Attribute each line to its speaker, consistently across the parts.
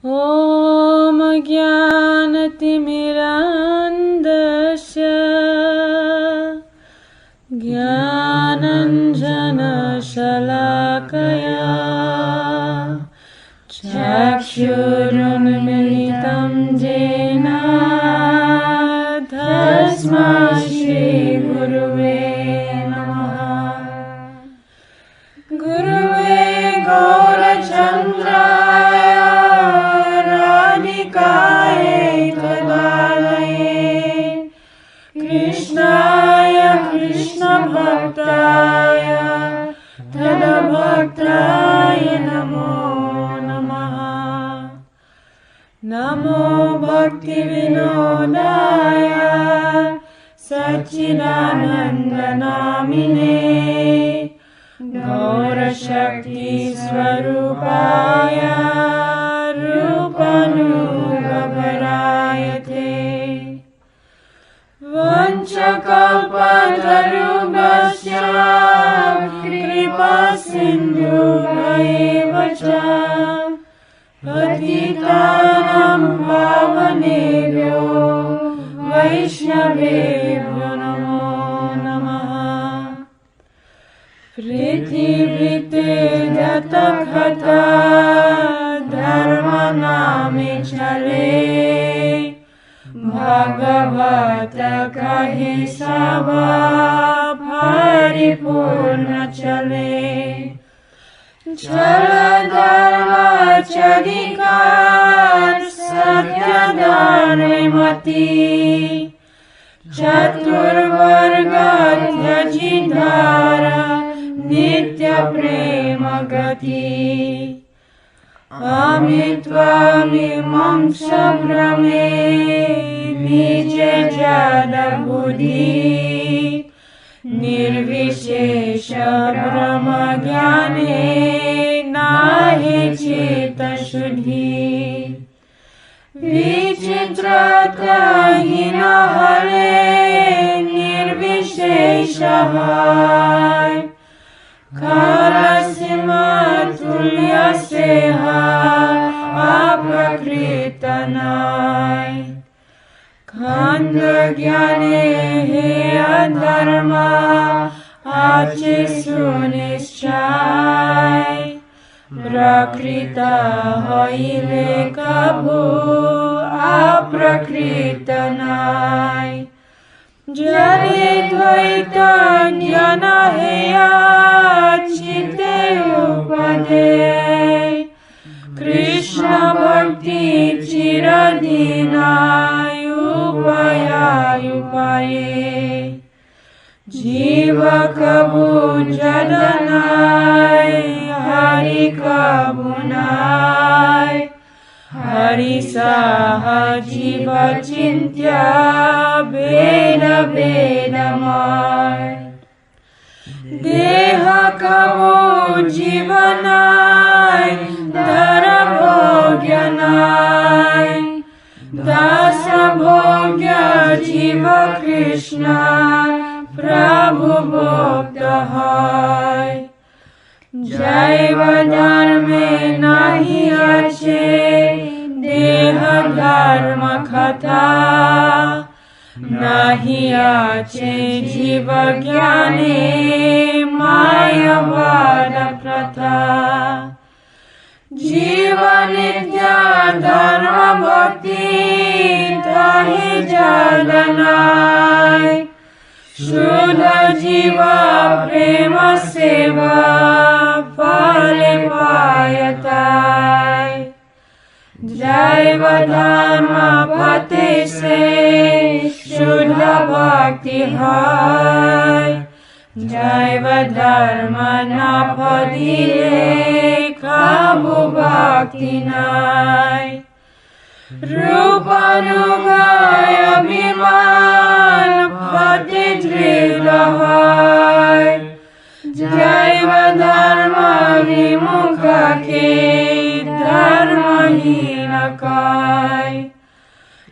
Speaker 1: ॐ ज्ञानतिमिरान्धस्य ज्ञानाञ्जनशलाकया चक्षुरुन्मिलितं येन तस्मै श्रीगुरुवे नमः। गुरुवे गौरचन्द्राय राधिकाय तदालये कृष्णाय कृष्णभक्ताय तद्भक्ताय नमो नमः। नमो भक्तिविनोदाय सच्चिदानन्दनामिने गौरशक्तिस्वरूपाय रूपानुगभराय ते वंशकल्पतरुभ्यश्च कृपासिन्धुभ्येव च पतितानां पावनेभ्यो वैष्णवेभ्यो नमो नमः। पृथिवीते जतकथा धर्मनामे चले भगवत कहे सभा परिपूर्ण चले। चल धर्म चरिकार सत्यधर्ममति चतुर्वर्ग त्यजिधारा नित्य प्रेम गति। अमित्वामिमं संभ्रमे निज जड बुद्धि निर्विशेष ब्रह्म ज्ञाने नाहि चित्तशुद्धि। विचित्रताहीन हरे निर्विशेषः कालसीमातुल्यस्येह अप्रकृतनाय। खण्डज्ञाने हे अधर्म आचे सुनिश्चय प्रकृत हईले कभू अप्रकृतनाय। जरे द्वैत ज्ञान हेया चित्ते उपदे कृष्ण भक्ति चिरदीनाय उपाये। जीव कबू जडनाय हरि कबू नाय। हरि सह जीव चिन्त्य भेद भेदमय। देह कबू जीवनाय धर भोग्य नाय। दास भोग्य जीव कृष्ण प्रभु भोक्त है। जैव धर्मे नहीं आछे देह धर्म कथा। नहीं आछे जीव ज्ञाने मायावाद प्रथा। जीव नित्य धर्म भक्ति ताहि जगनाय। शुद्ध जीव प्रेम सेवा फले पायताय। जैव धर्म पते से शुद्ध भक्ति है। जैव धर्म न पदिले कबू भक्ति नाय। रूपानुगय अभिमान पति दृढ़ है। जैव धर्म विमुख के धर्महीन काय।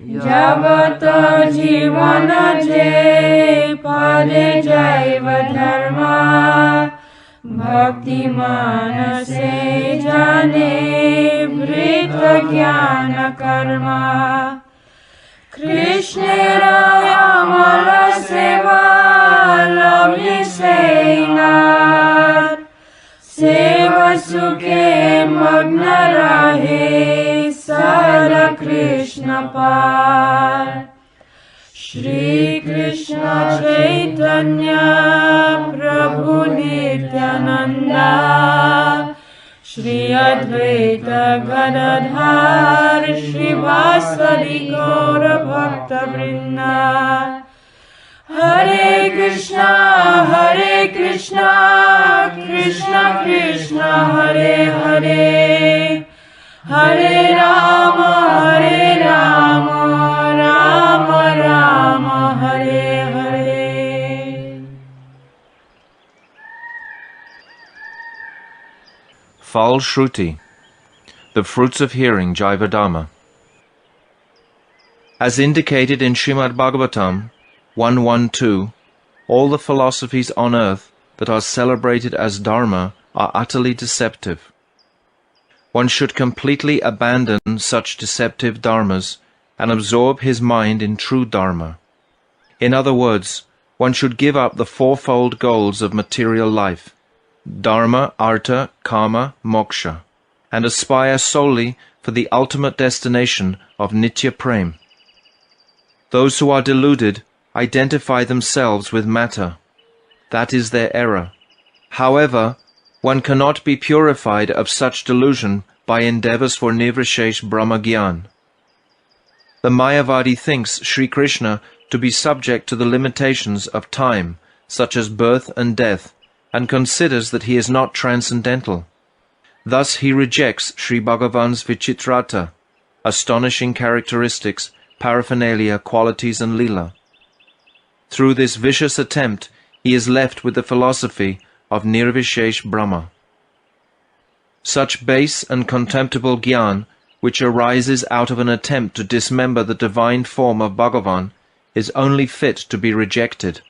Speaker 1: जब तो जीवन जे पदे जैव धर्म भक्तिमान से जाने Advaita Jnana Karma Krishnera Amala Seva Lamni Seinat Seva Sukhe Magna Rahe Sada Krishna Par Shri Krishna Chaitanya Prabhu Nityananda Shri Advaita Gadadhar Shrivasadi Gaura Bhakta Vrinda Hare Krishna Krishna Krishna Hare Hare Hare Rama Rama Rama Hare Hare.
Speaker 2: Phal Shruti, the fruits of hearing Jaiva Dharma. As indicated in Srimad Bhagavatam 1.1.2, all the philosophies on earth that are celebrated as Dharma are utterly deceptive. One should completely abandon such deceptive dharmas and absorb his mind in true Dharma. In other words, one should give up the fourfold goals of material life, Dharma, Artha, Kama, Moksha, and aspire solely for the ultimate destination of Nitya Prem. Those who are deluded identify themselves with matter. That is their error. However, one cannot be purified of such delusion by endeavors for Nirvishesh Brahma Gyan. The Mayavadi thinks Sri Krishna to be subject to the limitations of time, such as birth and death, and considers that he is not transcendental. Thus he rejects Sri Bhagavan's Vichitrata, astonishing characteristics, paraphernalia, qualities and lila. Through this vicious attempt, he is left with the philosophy of Nirvishesh Brahma. Such base and contemptible Gyan, which arises out of an attempt to dismember the divine form of Bhagavan, is only fit to be rejected.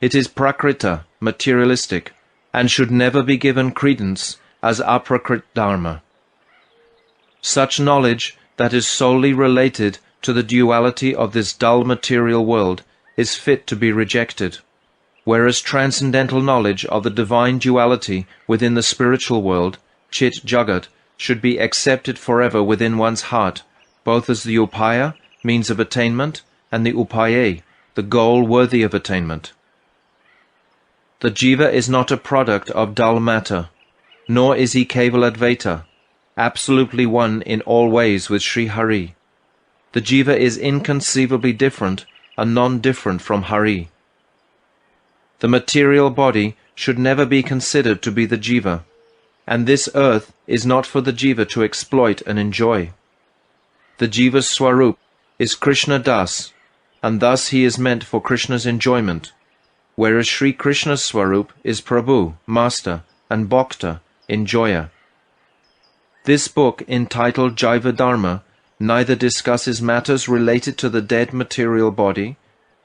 Speaker 2: It is prakrita, materialistic, and should never be given credence as aprakrit dharma. Such knowledge that is solely related to the duality of this dull material world is fit to be rejected, whereas transcendental knowledge of the divine duality within the spiritual world, Chit Jagat, should be accepted forever within one's heart, both as the upaya, means of attainment, and the upaye, the goal worthy of attainment. The jiva is not a product of dull matter, nor is he Keval Advaita, absolutely one in all ways with Sri Hari. The jiva is inconceivably different and non-different from Hari. The material body should never be considered to be the jiva, and this earth is not for the jiva to exploit and enjoy. The jiva's swarup is Krishna Das, and thus he is meant for Krishna's enjoyment, whereas Sri Krishna's swarup is Prabhu, Master, and Bhakta, Enjoyer. This book, entitled Jaiva Dharma, neither discusses matters related to the dead material body,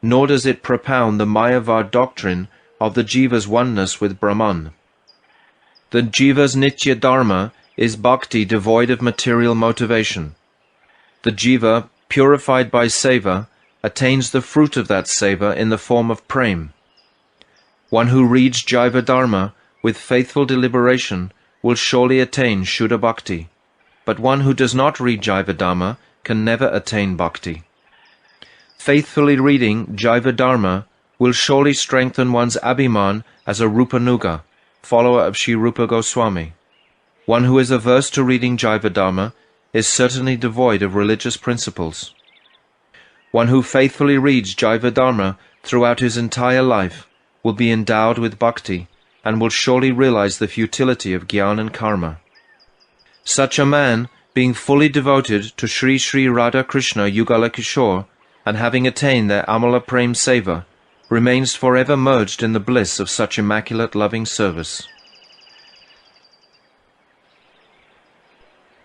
Speaker 2: nor does it propound the Mayavad doctrine of the jiva's oneness with Brahman. The jiva's Nitya Dharma is bhakti devoid of material motivation. The jiva, purified by seva, attains the fruit of that seva in the form of prem. One who reads Jaiva Dharma with faithful deliberation will surely attain Shuddha Bhakti, but one who does not read Jaiva Dharma can never attain Bhakti. Faithfully reading Jaiva Dharma will surely strengthen one's abhiman as a Rupanuga, follower of Sri Rupa Goswami. One who is averse to reading Jaiva Dharma is certainly devoid of religious principles. One who faithfully reads Jaiva Dharma throughout his entire life will be endowed with bhakti and will surely realize the futility of Gyan and Karma. Such a man, being fully devoted to Sri Sri Radha Krishna Yugala Kishore and having attained their Amala Prem Seva, remains forever merged in the bliss of such immaculate loving service.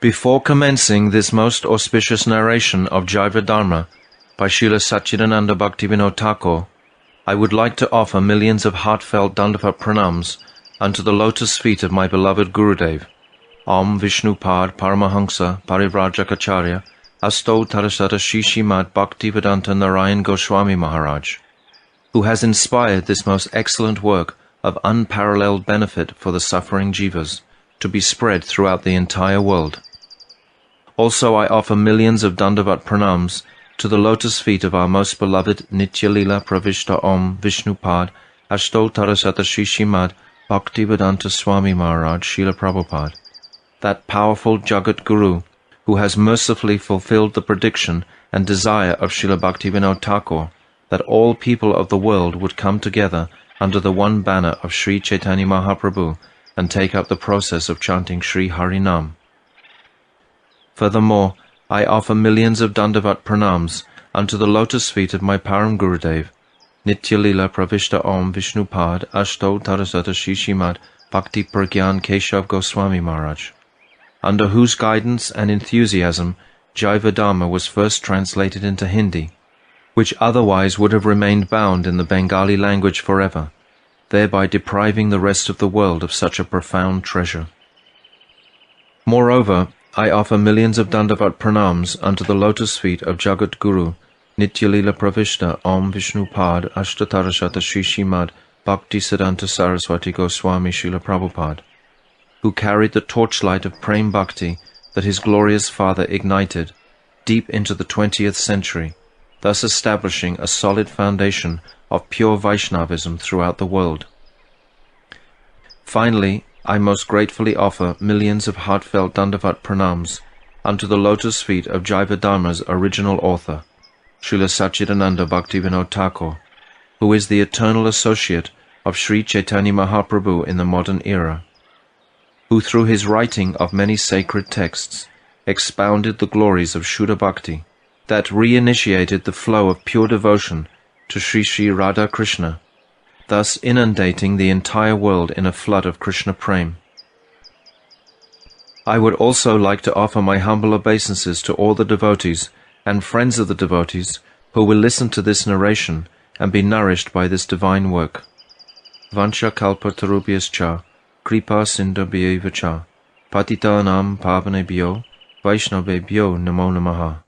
Speaker 2: Before commencing this most auspicious narration of Jaiva Dharma by Srila Satchidananda Bhaktivinoda Thakur, I would like to offer millions of heartfelt Dandavat pranams unto the lotus feet of my beloved Gurudev, Om Vishnupad Paramahansa Parivrajacharya Asto Tarasata Shishimad Bhaktivedanta Narayan Goswami Maharaj, who has inspired this most excellent work of unparalleled benefit for the suffering jivas to be spread throughout the entire world. Also I offer millions of Dandavat pranams to the lotus feet of our most beloved Nitya Lila Pravishta Om Vishnupad Ashto Tarasata Shishimad Bhaktivedanta Swami Maharaj Srila Prabhupada, that powerful Jagat Guru who has mercifully fulfilled the prediction and desire of Srila Bhaktivinoda Thakur that all people of the world would come together under the one banner of Sri Chaitanya Mahaprabhu and take up the process of chanting Sri Harinam. Furthermore, I offer millions of Dandavat pranams unto the lotus feet of my Param Gurudev, Nitya Lila Pravishta Om Vishnupad Ashto Tarasata Shishimad Bhakti Pragyan Keshav Goswami Maharaj, under whose guidance and enthusiasm Jaiva Dharma was first translated into Hindi, which otherwise would have remained bound in the Bengali language forever, thereby depriving the rest of the world of such a profound treasure. Moreover, I offer millions of Dandavat pranams unto the lotus feet of Jagat Guru, Nitya Lila Pravishta Om Vishnupad Ashtatarashata Shishimad Bhakti Siddhanta Saraswati Goswami Srila Prabhupada, who carried the torchlight of Prem Bhakti that his glorious father ignited deep into the 20th century, thus establishing a solid foundation of pure Vaishnavism throughout the world. Finally, I most gratefully offer millions of heartfelt Dandavat pranams unto the lotus feet of Jaiva Dharma's original author, Srila Satchidananda Bhaktivinoda Thakur, who is the eternal associate of Sri Chaitanya Mahaprabhu in the modern era, who through his writing of many sacred texts expounded the glories of Shuddha Bhakti, that reinitiated the flow of pure devotion to Sri Sri Radha Krishna, thus inundating the entire world in a flood of Krishna Prem. I would also like to offer my humble obeisances to all the devotees and friends of the devotees who will listen to this narration and be nourished by this divine work. Vancha kalpa tarubhyascha, kripa sindhabhyeva cha, patitanam pavanebhyo, vaishnavebhyo namo namaha.